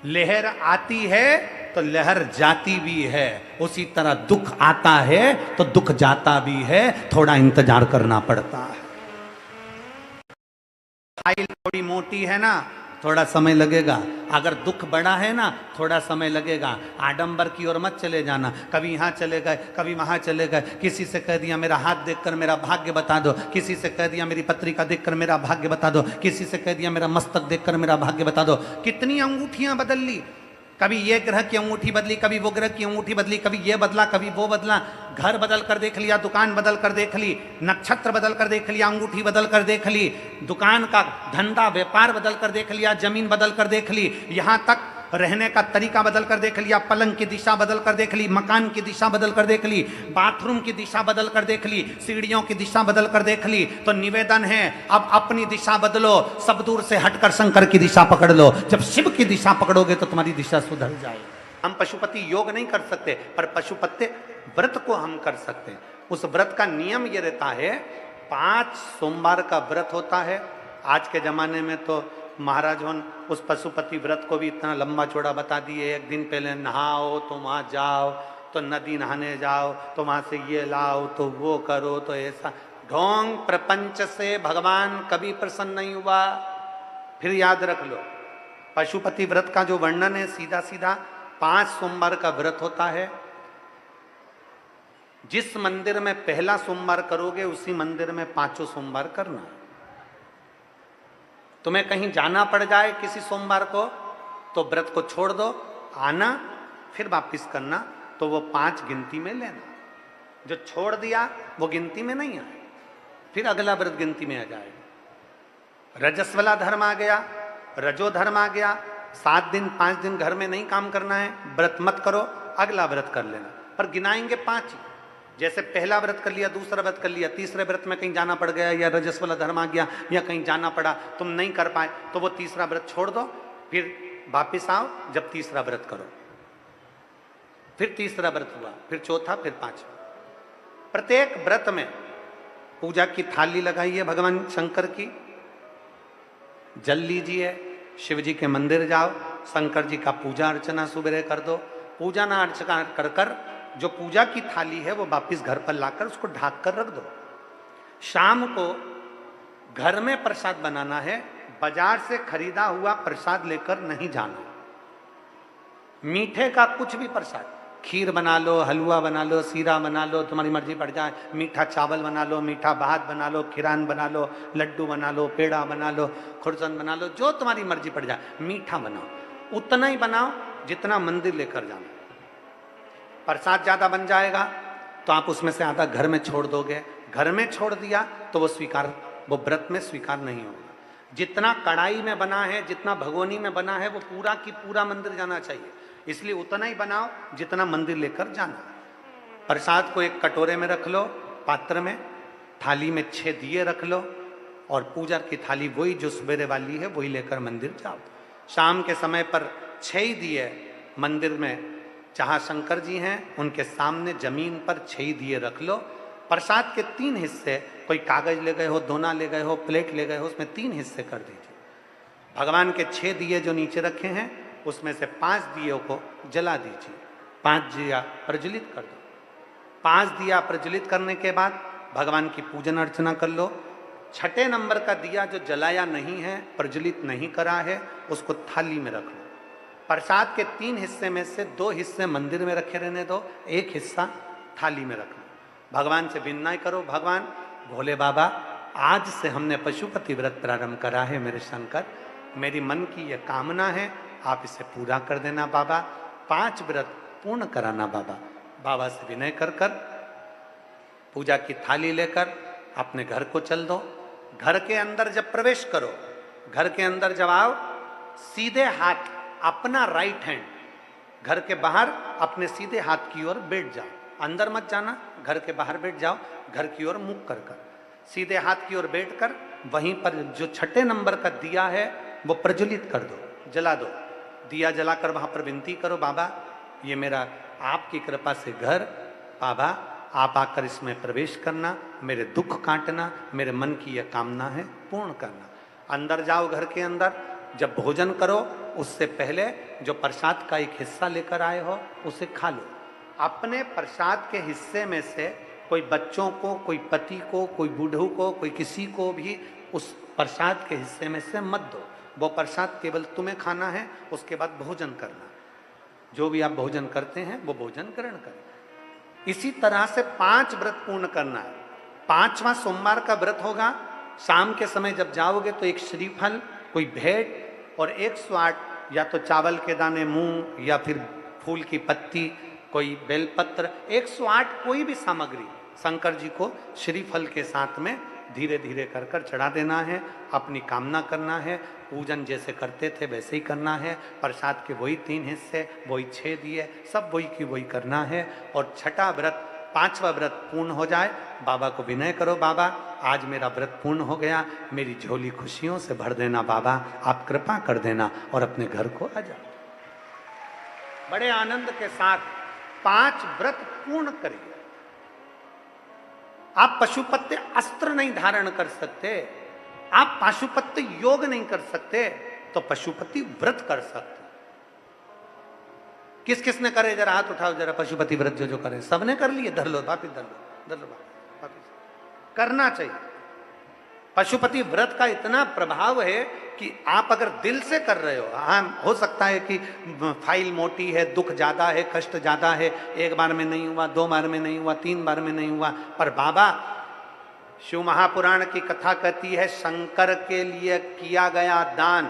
लहर आती है तो लहर जाती भी है, उसी तरह दुख आता है तो दुख जाता भी है, थोड़ा इंतजार करना पड़ता है। फाइल थोड़ी मोटी है ना, थोड़ा समय लगेगा। अगर दुख बड़ा है ना, थोड़ा समय लगेगा। आडंबर की ओर मत चले जाना, कभी यहाँ चले गए कभी वहां चले गए। किसी से कह दिया मेरा हाथ देखकर मेरा भाग्य बता दो, किसी से कह दिया मेरी पत्रिका देखकर मेरा भाग्य बता दो, किसी से कह दिया मेरा मस्तक देखकर मेरा भाग्य बता दो। कितनी अंगूठियां बदल ली, कभी ये ग्रह की अंगूठी बदली, कभी वो ग्रह की अंगूठी बदली, कभी ये बदला कभी वो बदला। घर बदल कर देख लिया, दुकान बदल कर देख ली, नक्षत्र बदल कर देख लिया, अंगूठी बदल कर देख ली, दुकान का धंधा व्यापार बदल कर देख लिया, जमीन बदल कर देख ली, यहां तक रहने का तरीका बदल कर देख लिया, पलंग की दिशा बदल कर देख ली, मकान की दिशा बदल कर देख ली, बाथरूम की दिशा बदल कर देख ली, सीढ़ियों की दिशा बदल कर देख ली। तो निवेदन है अब अपनी दिशा बदलो, सब दूर से हटकर शंकर की दिशा पकड़ लो। जब शिव की दिशा पकड़ोगे तो तुम्हारी दिशा सुधर जाएगी। हम पशुपति योग नहीं कर सकते, पर पशुपति व्रत को हम कर सकते हैं। उस व्रत का नियम ये रहता है, 5 सोमवार का व्रत होता है। आज के जमाने में तो महाराज उस पशुपति व्रत को भी इतना लंबा चौड़ा बता दिए। एक दिन पहले नहाओ तो वहाँ जाओ, तो नदी नहाने जाओ तो वहाँ से ये लाओ, तो वो करो, तो ऐसा। ढोंग प्रपंच से भगवान कभी प्रसन्न नहीं हुआ। फिर याद रख लो, पशुपति व्रत का जो वर्णन है सीधा सीधा 5 सोमवार का व्रत होता है। जिस मंदिर में पहला सोमवार करोगे उसी मंदिर में 5 सोमवार करना है। तुम्हें कहीं जाना पड़ जाए किसी सोमवार को तो व्रत को छोड़ दो, आना फिर वापिस करना, तो वो 5 गिनती में लेना। जो छोड़ दिया वो गिनती में नहीं आए, फिर अगला व्रत गिनती में आ जाएगा। रजस्वला धर्म आ गया, रजो धर्म आ गया, 7 दिन 5 दिन घर में नहीं काम करना है, व्रत मत करो, अगला व्रत कर लेना, पर गिनाएंगे 5 ही। जैसे पहला व्रत कर लिया, दूसरा व्रत कर लिया, तीसरे व्रत में कहीं जाना पड़ गया या रजस्वला धर्म आ गया या कहीं जाना पड़ा, तुम नहीं कर पाए, तो वो तीसरा व्रत छोड़ दो, फिर वापिस आओ, जब तीसरा व्रत करो, फिर तीसरा व्रत हुआ, फिर चौथा, फिर 5वां। प्रत्येक व्रत में पूजा की थाली लगाइए भगवान शंकर की, जल लीजिए, शिव जी के मंदिर जाओ, शंकर जी का पूजा अर्चना सुबह कर दो। पूजा ना अर्चना कर कर जो पूजा की थाली है वो वापिस घर पर लाकर उसको ढाक कर रख दो। शाम को घर में प्रसाद बनाना है, बाजार से खरीदा हुआ प्रसाद लेकर नहीं जाना। मीठे का कुछ भी प्रसाद, खीर बना लो, हलवा बना लो, सीरा बना लो, तुम्हारी मर्जी पड़ जाए, मीठा चावल बना लो, मीठा भात बना लो, खीरान बना लो, लड्डू बना लो, पेड़ा बना लो, खुरसन बना लो, जो तुम्हारी मर्जी पड़ जाए, मीठा बनाओ। उतना ही बनाओ जितना मंदिर लेकर जाना। प्रसाद ज्यादा बन जाएगा तो आप उसमें से आधा घर में छोड़ दोगे, घर में छोड़ दिया तो वो व्रत में स्वीकार नहीं होगा। जितना कढ़ाई में बना है, जितना भगोनी में बना है, वो पूरा की पूरा मंदिर जाना चाहिए, इसलिए उतना ही बनाओ जितना मंदिर लेकर जाना। प्रसाद को एक कटोरे में रख लो, पात्र में, थाली में 6 दिए रख लो, और पूजा की थाली वही जो सवेरे वाली है वही लेकर मंदिर जाओ। शाम के समय पर 6 ही दिए मंदिर में, जहाँ शंकर जी हैं उनके सामने जमीन पर 6 दिए रख लो। प्रसाद के 3 हिस्से, कोई कागज ले गए हो, दोना ले गए हो, प्लेट ले गए हो, उसमें 3 हिस्से कर दीजिए। भगवान के 6 दिए जो नीचे रखे हैं उसमें से 5 दियों को जला दीजिए, 5 दिया प्रज्वलित कर दो। 5 दिया प्रज्वलित करने के बाद भगवान की पूजन अर्चना कर लो। 6ठे नंबर का दिया जो जलाया नहीं है, प्रज्वलित नहीं करा है, उसको थाली में रख लो। प्रसाद के 3 हिस्से में से 2 हिस्से मंदिर में रखे रहने दो, 1 हिस्सा थाली में रख लो। भगवान से विनय करो, भगवान भोले बाबा आज से हमने पशुपति व्रत प्रारंभ करा है, मेरे शंकर मेरी मन की यह कामना है, आप इसे पूरा कर देना बाबा, 5 व्रत पूर्ण कराना बाबा। बाबा से विनय कर कर पूजा की थाली लेकर अपने घर को चल दो। घर के अंदर जब प्रवेश करो, घर के अंदर जब आओ, सीधे हाथ अपना राइट हैंड घर के बाहर अपने सीधे हाथ की ओर बैठ जाओ, अंदर मत जाना, घर के बाहर बैठ जाओ, घर की ओर मुख कर कर सीधे हाथ की ओर बैठकर वहीं पर जो 6ठे नंबर का दिया है वो प्रज्वलित कर दो, जला दो। दिया जलाकर वहां पर विनती करो, बाबा ये मेरा आपकी कृपा से घर, बाबा आप आकर इसमें प्रवेश करना, मेरे दुख काटना, मेरे मन की यह कामना है पूर्ण करना। अंदर जाओ घर के अंदर, जब भोजन करो उससे पहले जो प्रसाद का एक हिस्सा लेकर आए हो उसे खा लो। अपने प्रसाद के हिस्से में से कोई बच्चों को, कोई पति को, कोई बूढ़ों को, कोई किसी को भी उस प्रसाद के हिस्से में से मत दो। वो प्रसाद केवल तुम्हें खाना है, उसके बाद भोजन करना। जो भी आप भोजन करते हैं वो भोजन ग्रहण करें। इसी तरह से 5 व्रत पूर्ण करना है। 5वां सोमवार का व्रत होगा। शाम के समय जब जाओगे तो एक श्रीफल, कोई भेंट और 108 या तो चावल के दाने, मूंग या फिर फूल की पत्ती, कोई बेलपत्र, 108 कोई भी सामग्री शंकर जी को श्रीफल के साथ में धीरे धीरे कर कर चढ़ा देना है। अपनी कामना करना है। पूजन जैसे करते थे वैसे ही करना है। प्रसाद के वही 3 हिस्से, वही 6 दिए, सब वही की वही करना है। और छठा व्रत, 5वां व्रत पूर्ण हो जाए, बाबा को विनय करो, बाबा आज मेरा व्रत पूर्ण हो गया, मेरी झोली खुशियों से भर देना बाबा, आप कृपा कर देना, और अपने घर को आ जाओ। बड़े आनंद के साथ 5 व्रत पूर्ण करिए। आप पशुपत्य अस्त्र नहीं धारण कर सकते, आप पशुपत्य योग नहीं कर सकते, तो पशुपति व्रत कर सकते। किस किस ने करे, जरा हाथ उठाओ जरा। पशुपति व्रत जो जो करे सबने कर लिए। धर लो वापिस, धर लो वापिस। करना चाहिए। पशुपति व्रत का इतना प्रभाव है कि आप अगर दिल से कर रहे हो, हाँ हो सकता है कि फाइल मोटी है, दुख ज्यादा है, कष्ट ज्यादा है, 1 बार में नहीं हुआ, 2 बार में नहीं हुआ, 3 बार में नहीं हुआ, पर बाबा शिव महापुराण की कथा कहती है शंकर के लिए किया गया दान,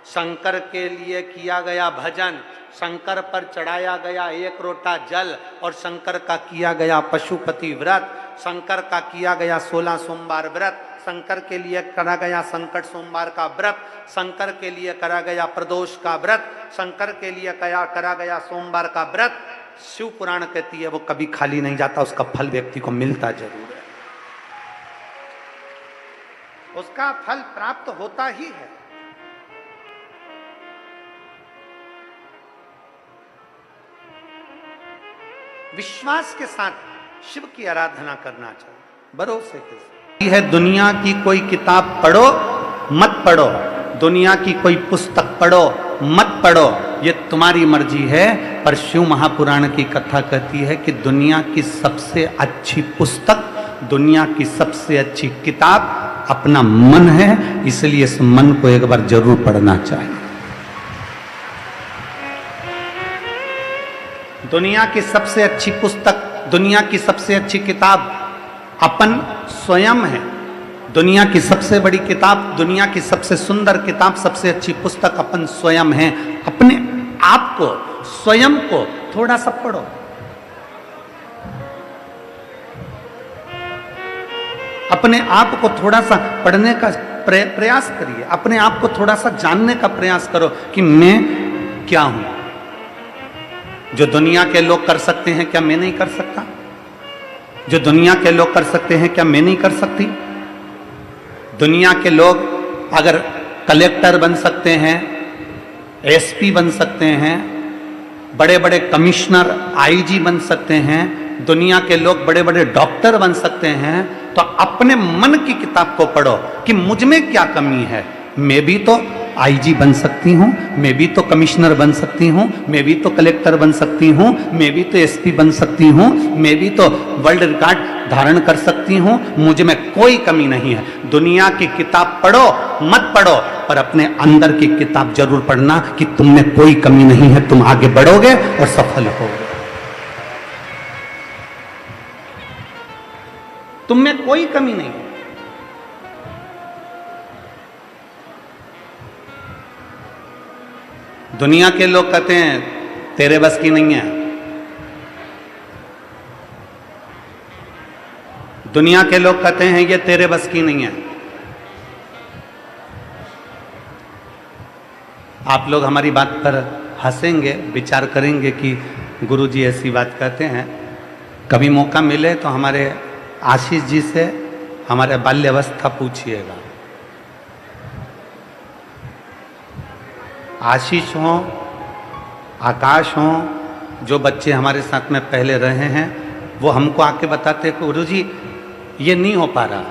शंकर के लिए किया गया भजन, शंकर पर चढ़ाया गया 1 लोटा जल, और शंकर का किया गया पशुपति व्रत, शंकर का किया गया 16 सोमवार व्रत, शंकर के लिए करा गया संकट सोमवार का व्रत, शंकर के लिए करा गया प्रदोष का व्रत, शंकर के लिए करा गया सोमवार का व्रत। शिव पुराण कहती है वो कभी खाली नहीं जाता, उसका फल व्यक्ति को मिलता जरूर है, उसका फल प्राप्त होता ही है। विश्वास के साथ शिव की आराधना करना चाहिए, भरोसे के साथ। है दुनिया की कोई किताब पढ़ो मत पढ़ो, दुनिया की कोई पुस्तक पढ़ो मत पढ़ो, ये तुम्हारी मर्जी है, पर शिव महापुराण की कथा कहती है कि दुनिया की सबसे अच्छी पुस्तक, दुनिया की सबसे अच्छी किताब अपना मन है, इसलिए इस मन को एक बार जरूर पढ़ना चाहिए। दुनिया की सबसे अच्छी पुस्तक, दुनिया की सबसे अच्छी किताब अपन स्वयं है। दुनिया की सबसे बड़ी किताब, दुनिया की सबसे सुंदर किताब, सबसे अच्छी पुस्तक अपन स्वयं है। अपने आप को, स्वयं को थोड़ा सा पढ़ो। अपने आप को थोड़ा सा पढ़ने का प्रयास करिए। अपने आप को थोड़ा सा जानने का प्रयास करो कि मैं क्या हूं। जो दुनिया के लोग कर सकते हैं क्या मैं नहीं कर सकता? जो दुनिया के लोग कर सकते हैं क्या मैं नहीं कर सकती? दुनिया के लोग अगर कलेक्टर बन सकते हैं, एसपी बन सकते हैं, बड़े बड़े कमिश्नर आईजी बन सकते हैं, दुनिया के लोग बड़े बड़े डॉक्टर बन सकते हैं, तो अपने मन की किताब को पढ़ो कि मुझ में क्या कमी है। मैं भी तो आईजी बन सकती हूँ, मैं भी तो कमिश्नर बन सकती हूँ, मैं भी तो कलेक्टर बन सकती हूँ, मैं भी तो एसपी बन सकती हूँ, मैं भी तो वर्ल्ड रिकॉर्ड धारण कर सकती हूँ, मुझ में कोई कमी नहीं है। दुनिया की किताब पढ़ो मत पढ़ो, पर अपने अंदर की किताब जरूर पढ़ना कि तुम में कोई कमी नहीं है, तुम आगे बढ़ोगे और सफल होगे। तुम में कोई कमी नहीं है। दुनिया के लोग कहते हैं तेरे बस की नहीं है। दुनिया के लोग कहते हैं ये तेरे बस की नहीं है। आप लोग हमारी बात पर हंसेंगे, विचार करेंगे कि गुरुजी ऐसी बात कहते हैं। कभी मौका मिले तो हमारे आशीष जी से हमारे बाल्यावस्था पूछिएगा। आशीष हो, आकाश हो, जो बच्चे हमारे साथ में पहले रहे हैं, वो हमको आके बताते हैं गुरुजी ये नहीं हो पा रहा,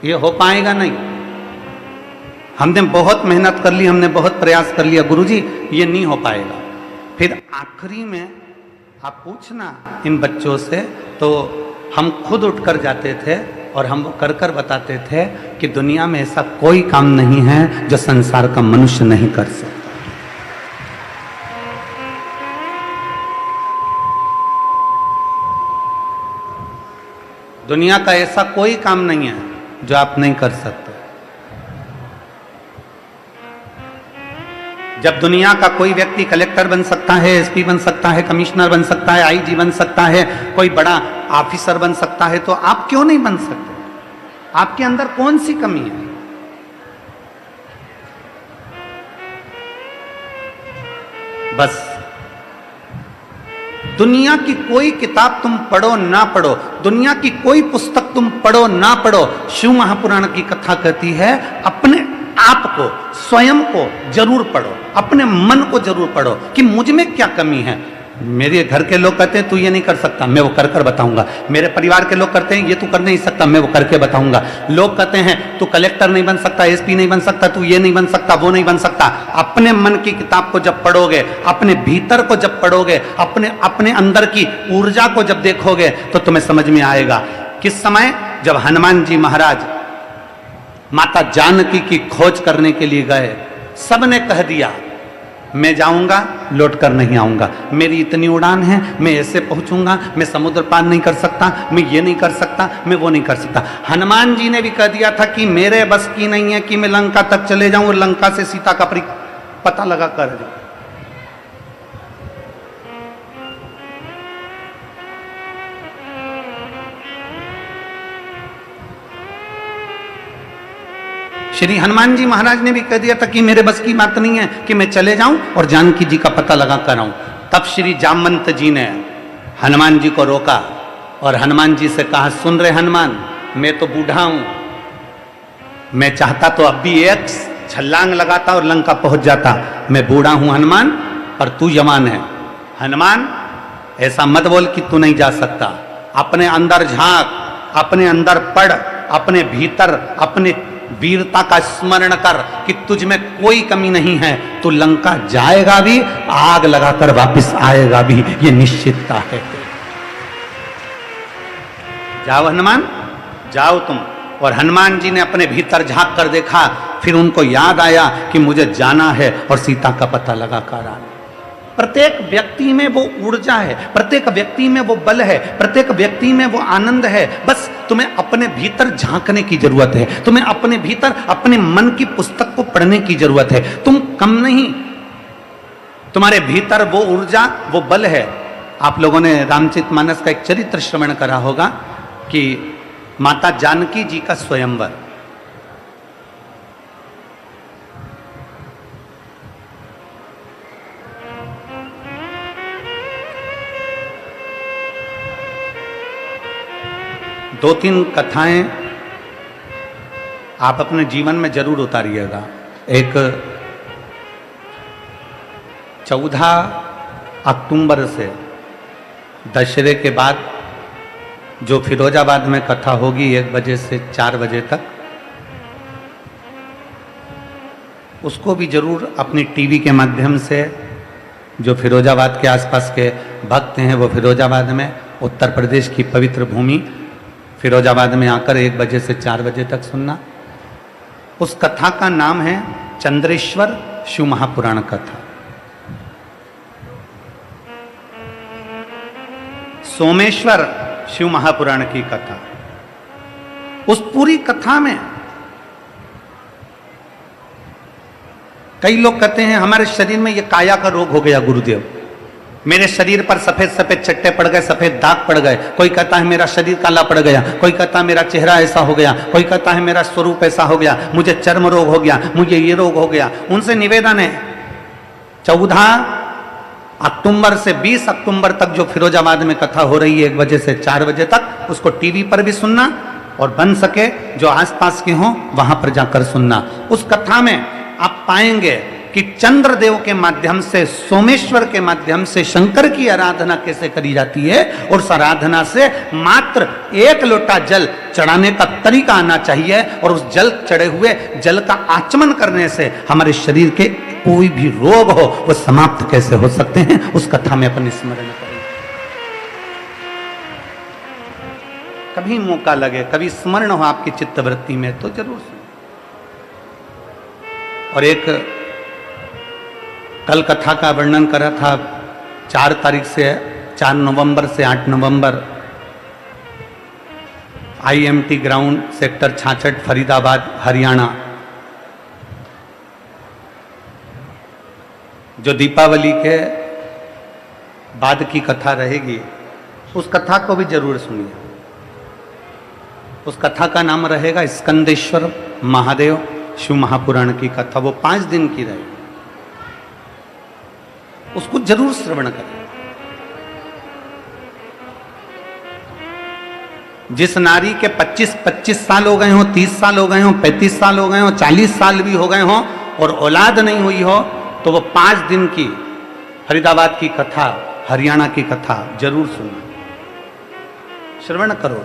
ये हो पाएगा नहीं। हमने बहुत मेहनत कर ली, हमने बहुत प्रयास कर लिया, गुरुजी ये नहीं हो पाएगा। फिर आखिरी में आप पूछना इन बच्चों से, तो हम खुद उठकर जाते थे और हम वो कर कर बताते थे कि दुनिया में ऐसा कोई काम नहीं है जो संसार का मनुष्य नहीं कर सकता। दुनिया का ऐसा कोई काम नहीं है जो आप नहीं कर सकते। जब दुनिया का कोई व्यक्ति कलेक्टर बन सकता है, एसपी बन सकता है, कमिश्नर बन सकता है, आईजी बन सकता है, कोई बड़ा ऑफिसर बन सकता है, तो आप क्यों नहीं बन सकते? आपके अंदर कौन सी कमी है? बस दुनिया की कोई किताब तुम पढ़ो ना पढ़ो, दुनिया की कोई पुस्तक तुम पढ़ो ना पढ़ो, शिव महापुराण की कथा कहती है अपने आप को, स्वयं को जरूर पढ़ो, अपने मन को जरूर पढ़ो कि मुझ में क्या कमी है। मेरे घर के लोग कहते हैं तू ये नहीं कर सकता, मैं वो कर कर बताऊंगा। मेरे परिवार के लोग कहते हैं ये तू कर नहीं सकता, मैं वो करके बताऊंगा। लोग कहते हैं तू कलेक्टर नहीं बन सकता, एसपी नहीं बन सकता, तू ये नहीं बन सकता, वो नहीं बन सकता। अपने मन की किताब को जब पढ़ोगे, अपने भीतर को जब पढ़ोगे, अपने अंदर की ऊर्जा को जब देखोगे, तो तुम्हें समझ में आएगा। किस समय? जब हनुमान जी महाराज माता जानकी की खोज करने के लिए गए, सबने कह दिया मैं जाऊंगा, लौट कर नहीं आऊंगा, मेरी इतनी उड़ान है, मैं ऐसे पहुंचूंगा, मैं समुद्र पार नहीं कर सकता, मैं ये नहीं कर सकता, मैं वो नहीं कर सकता। हनुमान जी ने भी कह दिया था कि मेरे बस की नहीं है कि मैं लंका तक चले जाऊं और लंका से सीता का पता लगा कर दूं। श्री हनुमान जी महाराज ने भी कह दिया था कि मेरे बस की बात नहीं है कि मैं चले जाऊं और जानकी जी का पता लगा कर आऊं। तब श्री जामवंत जी ने हनुमान जी को रोका और हनुमान जी से कहा, सुन रहे हनुमान, मैं तो बूढ़ा हूं, मैं चाहता तो अब भी एक छलांग लगाता और लंका पहुंच जाता। मैं बूढ़ा हूं हनुमान, पर तू जवान है। हनुमान ऐसा मत बोल कि तू नहीं जा सकता। अपने अंदर झांक, अपने अंदर पढ़, अपने भीतर अपने वीरता का स्मरण कर कि तुझ में कोई कमी नहीं है। तू लंका जाएगा भी, आग लगाकर वापस आएगा भी, ये निश्चितता है। जाओ हनुमान, जाओ तुम। और हनुमान जी ने अपने भीतर झांक कर देखा, फिर उनको याद आया कि मुझे जाना है और सीता का पता लगा कर आना। प्रत्येक व्यक्ति में वो ऊर्जा है, प्रत्येक व्यक्ति में वो बल है, प्रत्येक व्यक्ति में वो आनंद है। बस तुम्हें अपने भीतर झांकने की जरूरत है, तुम्हें अपने भीतर अपने मन की पुस्तक को पढ़ने की जरूरत है। तुम कम नहीं, तुम्हारे भीतर वो ऊर्जा, वो बल है। आप लोगों ने रामचरितमानस का एक चरित्र श्रवण करा होगा कि माता जानकी जी का स्वयंवर। दो तीन कथाएं आप अपने जीवन में जरूर उतारिएगा। एक 14 अक्टूबर से दशहरे के बाद जो फिरोजाबाद में कथा होगी 1 बजे से 4 बजे तक, उसको भी जरूर अपनी टीवी के माध्यम से, जो फिरोजाबाद के आसपास के भक्त हैं वो फिरोजाबाद में, उत्तर प्रदेश की पवित्र भूमि फिरोजाबाद में आकर 1 बजे से 4 बजे तक सुनना। उस कथा का नाम है चंद्रेश्वर शिव महापुराण कथा। सोमेश्वर शिव महापुराण की कथा। उस पूरी कथा में कई लोग कहते हैं हमारे शरीर में ये काया का रोग हो गया गुरुदेव, मेरे शरीर पर सफेद सफेद चट्टे पड़ गए, सफेद दाग पड़ गए। कोई कहता है मेरा शरीर काला पड़ गया, कोई कहता है मेरा चेहरा ऐसा हो गया, कोई कहता है मेरा स्वरूप ऐसा हो गया, मुझे चर्म रोग हो गया, मुझे ये रोग हो गया। उनसे निवेदन है 14 अक्टूबर से 20 अक्टूबर तक जो फिरोजाबाद में कथा हो रही है 1 बजे से 4 बजे तक, उसको टीवी पर भी सुनना और बन सके जो आसपास के हों वहां पर जाकर सुनना। उस कथा में आप पाएंगे कि चंद्रदेव के माध्यम से, सोमेश्वर के माध्यम से शंकर की आराधना कैसे करी जाती है, और उस आराधना से मात्र 1 लोटा जल चढ़ाने का तरीका आना चाहिए, और उस जल चढ़े हुए जल का आचमन करने से हमारे शरीर के कोई भी रोग हो वो समाप्त कैसे हो सकते हैं, उस कथा में अपन स्मरण करें। कभी मौका लगे, कभी स्मरण हो आपकी चित्तवृत्ति में तो जरूर सुनो। और एक कल कथा का वर्णन करा था 4 तारीख से 4 नवंबर से 8 नवंबर IMT ground sector 66 Faridabad Haryana, जो दीपावली के बाद की कथा रहेगी, उस कथा को भी जरूर सुनिए। उस कथा का नाम रहेगा स्कंदेश्वर महादेव शिव महापुराण की कथा। वो 5 दिन की रहेगी, उसको जरूर श्रवण करें। जिस नारी के 25 साल हो गए हो, 30 साल हो गए हो, 35 साल हो गए हो, 40 साल भी हो गए हो और औलाद नहीं हुई हो, तो वो 5 दिन की फरीदाबाद की कथा, हरियाणा की कथा जरूर सुनो, श्रवण करो।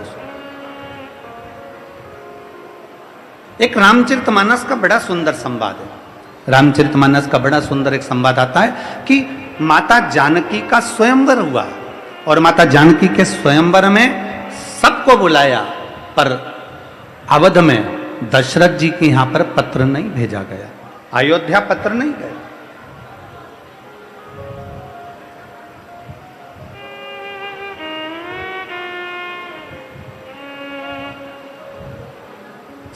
एक रामचरितमानस का बड़ा सुंदर संवाद है। रामचरितमानस का बड़ा सुंदर एक संवाद आता है कि माता जानकी का स्वयंवर हुआ, और माता जानकी के स्वयंवर में सबको बुलाया, पर अवध में दशरथ जी के यहां पर पत्र नहीं भेजा गया, अयोध्या पत्र नहीं गया।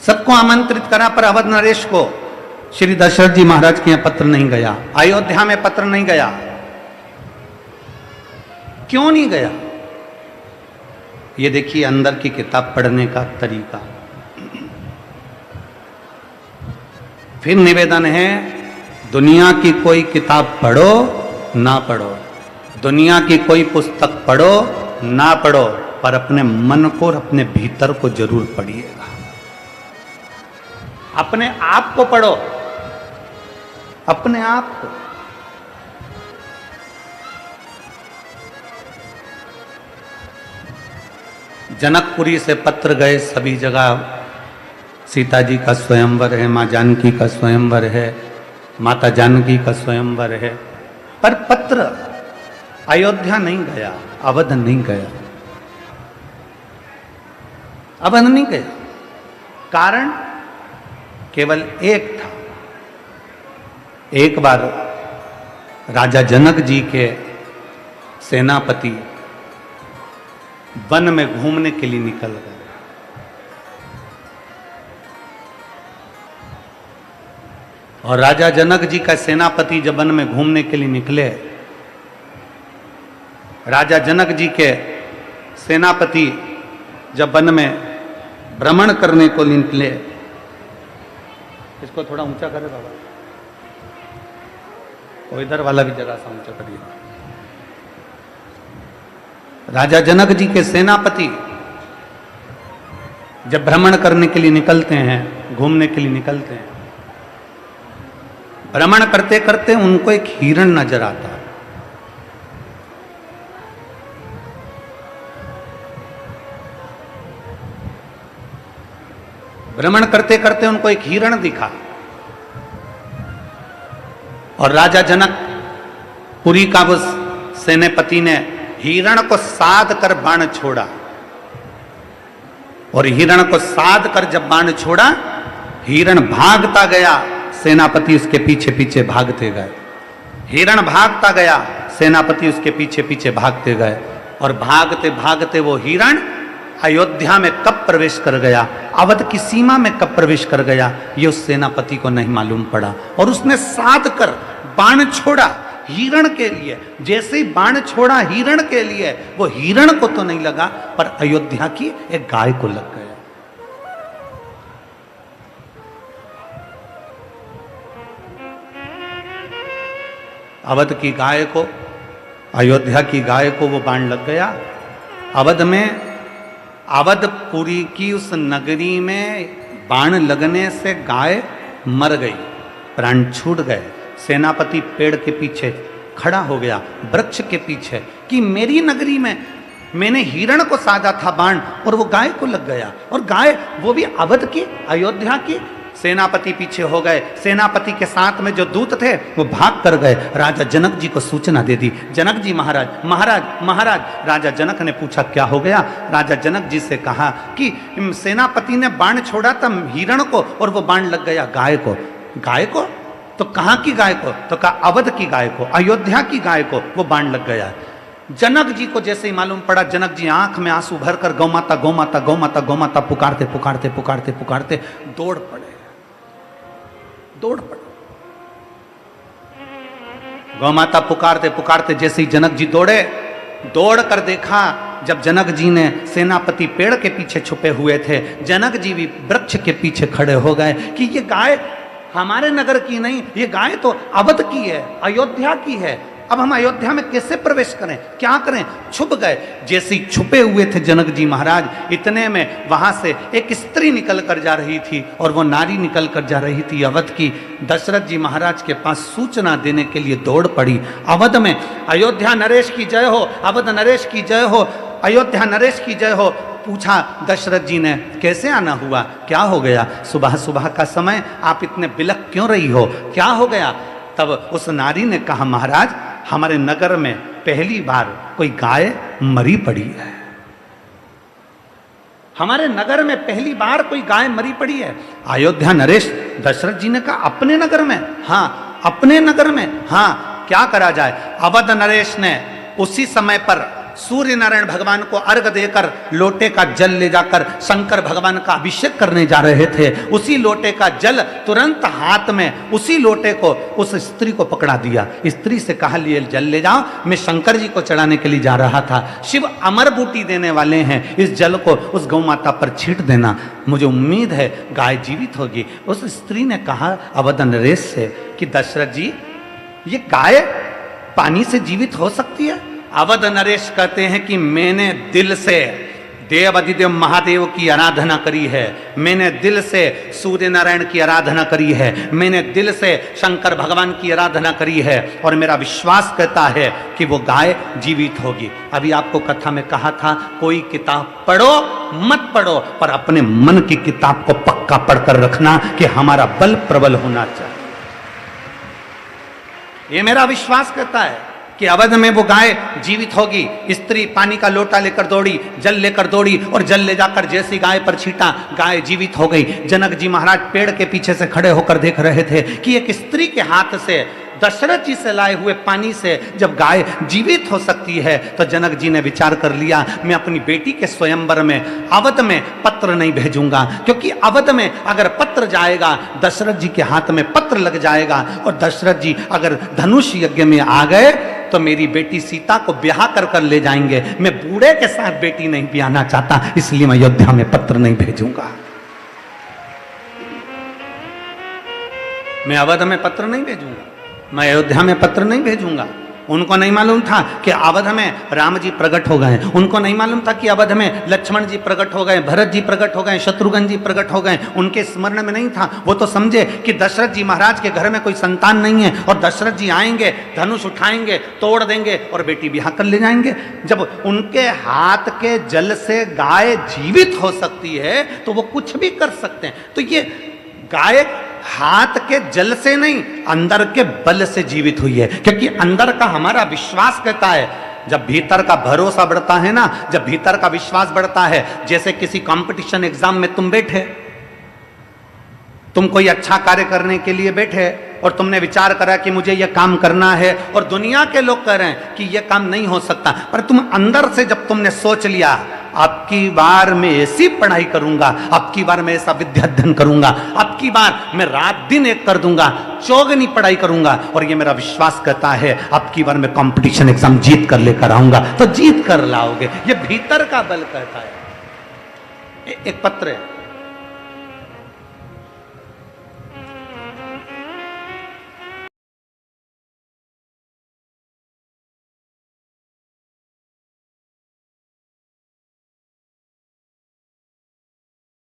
सबको आमंत्रित करा, पर अवध नरेश को श्री दशरथ जी महाराज के यहां पत्र नहीं गया, अयोध्या में पत्र नहीं गया। क्यों नहीं गया? ये देखिए अंदर की किताब पढ़ने का तरीका। फिर निवेदन है, दुनिया की कोई किताब पढ़ो ना पढ़ो, दुनिया की कोई पुस्तक पढ़ो ना पढ़ो, पर अपने मन को और अपने भीतर को जरूर पढ़िएगा। अपने आप को पढ़ो, अपने आप को। जनकपुरी से पत्र गए, सभी जगह सीता जी का स्वयंवर है, मां जानकी का स्वयंवर है, माता जानकी का स्वयंवर है, पर पत्र अयोध्या नहीं गया, अवध नहीं गया, अवध नहीं गया। कारण केवल एक था। एक बार राजा जनक जी के सेनापति वन में घूमने के लिए निकल गए, और राजा जनक जी का सेनापति जब वन में घूमने के लिए निकले, राजा जनक जी के सेनापति जब वन में भ्रमण करने को निकले, इसको थोड़ा ऊंचा करे बाबा, और इधर वाला भी जरा सा ऊंचा करिए। राजा जनक जी के सेनापति जब भ्रमण करने के लिए निकलते हैं, घूमने के लिए निकलते हैं, भ्रमण करते करते उनको एक हिरण नजर आता है। भ्रमण करते करते उनको एक हिरण दिखा, और राजा जनक पुरी का उस सेनापति ने हिरण को साध कर बाण छोड़ा, और हिरण को साध कर जब बाण छोड़ा, हिरण भागता गया, सेनापति उसके पीछे पीछे भागते गए। हिरण भागता गया, सेनापति उसके पीछे पीछे भागते गए, और भागते भागते वो हिरण अयोध्या में कब प्रवेश कर गया, अवध की सीमा में कब प्रवेश कर गया, ये उस सेनापति को नहीं मालूम पड़ा। और उसने साध कर बाण छोड़ा हिरण के लिए। जैसे ही बाण छोड़ा हिरण के लिए, वो हिरण को तो नहीं लगा, पर अयोध्या की एक गाय को लग गया। अवध की गाय को, अयोध्या की गाय को वो बाण लग गया। अवध में, अवधपुरी की उस नगरी में बाण लगने से गाय मर गई, प्राण छूट गए। सेनापति पेड़ के पीछे खड़ा हो गया, वृक्ष के पीछे, कि मेरी नगरी में मैंने हिरण को साधा था बाण और वो गाय को लग गया, और गाय वो भी अवध की, अयोध्या की। सेनापति पीछे हो गए, सेनापति के साथ में जो दूत थे वो भाग कर गए, राजा जनक जी को सूचना दे दी। जनक जी महाराज महाराज महाराज, राजा जनक ने पूछा क्या हो गया? राजा जनक जी से कहा कि सेनापति ने बाण छोड़ा था हिरण को और वो बाण लग गया गाय को। गाय को? तो कहाँ की गाय को? तो कहा अवध की गाय को, अयोध्या की गाय को वो बाण लग गया। जनक जी को जैसे ही मालूम पड़ा, जनक जी आंख में आंसू भरकर गौ माता गौ माता गौ माता गौ माता पुकारते पुकारते पुकारते पुकारते दौड़ पड़े। गौ माता पुकारते पुकारते जैसे ही जनक जी दौड़े, दौड़ कर देखा, जब जनक जी ने, सेनापति पेड़ के पीछे छुपे हुए थे, जनक जी भी वृक्ष के पीछे खड़े हो गए कि ये गाय हमारे नगर की नहीं, ये गाय तो अवध की है, अयोध्या की है। अब हम अयोध्या में कैसे प्रवेश करें, क्या करें? छुप गए। जैसे ही छुपे हुए थे जनक जी महाराज, इतने में वहां से एक स्त्री निकल कर जा रही थी, और वो नारी निकल कर जा रही थी अवध की। दशरथ जी महाराज के पास सूचना देने के लिए दौड़ पड़ी। अवध में अयोध्या नरेश की जय हो, अवध नरेश की जय हो, अयोध्या नरेश की जय हो। पूछा दशरथ जी ने कैसे आना हुआ, क्या हो गया? सुबह सुबह का समय आप इतने बिलख क्यों रही हो, क्या हो गया? तब उस नारी ने कहा महाराज, हमारे नगर में पहली बार कोई गाय मरी पड़ी है, हमारे नगर में पहली बार कोई गाय मरी पड़ी है। अयोध्या नरेश, दशरथ जी ने कहा अपने नगर में? हाँ अपने नगर में। हाँ क्या करा जाए? अवध नरेश ने उसी समय पर सूर्य नारायण भगवान को अर्घ देकर लोटे का जल ले जाकर शंकर भगवान का अभिषेक करने जा रहे थे। उसी लोटे का जल तुरंत हाथ में, उसी लोटे को उस स्त्री को पकड़ा दिया। स्त्री से कहा लिए जल ले जाओ, मैं शंकर जी को चढ़ाने के लिए जा रहा था, शिव अमर बूटी देने वाले हैं, इस जल को उस गौ माता पर छींट देना, मुझे उम्मीद है गाय जीवित होगी। उस स्त्री ने कहा अवध नरेश से कि दशरथ जी, ये गाय पानी से जीवित हो सकती है? अवध नरेश कहते हैं कि मैंने दिल से देव अधिदेव महादेव की आराधना करी है, मैंने दिल से सूर्य नारायण की आराधना करी है, मैंने दिल से शंकर भगवान की आराधना करी है, और मेरा विश्वास कहता है कि वो गाय जीवित होगी। अभी आपको कथा में कहा था कोई किताब पढ़ो मत पढ़ो, पर अपने मन की किताब को पक्का पढ़कर रखना कि हमारा बल प्रबल होना चाहिए। ये मेरा विश्वास कहता है कि अवध में वो गाय जीवित होगी। स्त्री पानी का लोटा लेकर दौड़ी, जल लेकर दौड़ी, और जल ले जाकर जैसी गाय पर छींटा, गाय जीवित हो गई। जनक जी महाराज पेड़ के पीछे से खड़े होकर देख रहे थे कि एक स्त्री के हाथ से, दशरथ जी से लाए हुए पानी से जब गाय जीवित हो सकती है, तो जनक जी ने विचार कर लिया मैं अपनी बेटी के स्वयंवर में अवध में पत्र नहीं भेजूंगा, क्योंकि अवध में अगर पत्र जाएगा, दशरथ जी के हाथ में पत्र लग जाएगा, और दशरथ जी अगर धनुष यज्ञ में आ गए तो मेरी बेटी सीता को ब्याह कर कर ले जाएंगे। मैं बूढ़े के साथ बेटी नहीं ब्याहना चाहता, इसलिए मैं अयोध्या में पत्र नहीं भेजूंगा, मैं अवध में पत्र नहीं भेजूंगा, मैं अयोध्या में पत्र नहीं भेजूंगा। उनको नहीं मालूम था कि अवध में राम जी प्रकट हो गए, उनको नहीं मालूम था कि अवध में लक्ष्मण जी प्रकट हो गए, भरत जी प्रकट हो गए, शत्रुघ्न जी प्रकट हो गए, उनके स्मरण में नहीं था। वो तो समझे कि दशरथ जी महाराज के घर में कोई संतान नहीं है, और दशरथ जी आएंगे, धनुष उठाएंगे, तोड़ देंगे, और बेटी ब्याह कर ले जाएंगे। जब उनके हाथ के जल से गाय जीवित हो सकती है तो वो कुछ भी कर सकते हैं। तो ये गाय हाथ के जल से नहीं, अंदर के बल से जीवित हुई है, क्योंकि अंदर का हमारा विश्वास कहता है, जब भीतर का भरोसा बढ़ता है ना, जब भीतर का विश्वास बढ़ता है, जैसे किसी कंपटीशन एग्जाम में तुम बैठे, तुम कोई अच्छा कार्य करने के लिए बैठे, और तुमने विचार करा कि मुझे यह काम करना है, और दुनिया के लोग कह रहे हैं कि यह काम नहीं हो सकता, पर तुम अंदर से जब तुमने सोच लिया अब की बार मैं ऐसी पढ़ाई करूंगा, अब की बार मैं ऐसा विद्याध्ययन करूंगा, अब की बार मैं रात दिन एक कर दूंगा, चौगनी पढ़ाई करूंगा, और ये मेरा विश्वास कहता है अब की बार मैं कंपटीशन एग्जाम जीत कर लेकर आऊंगा, तो जीत कर लाओगे। ये भीतर का बल कहता है। एक पत्र है,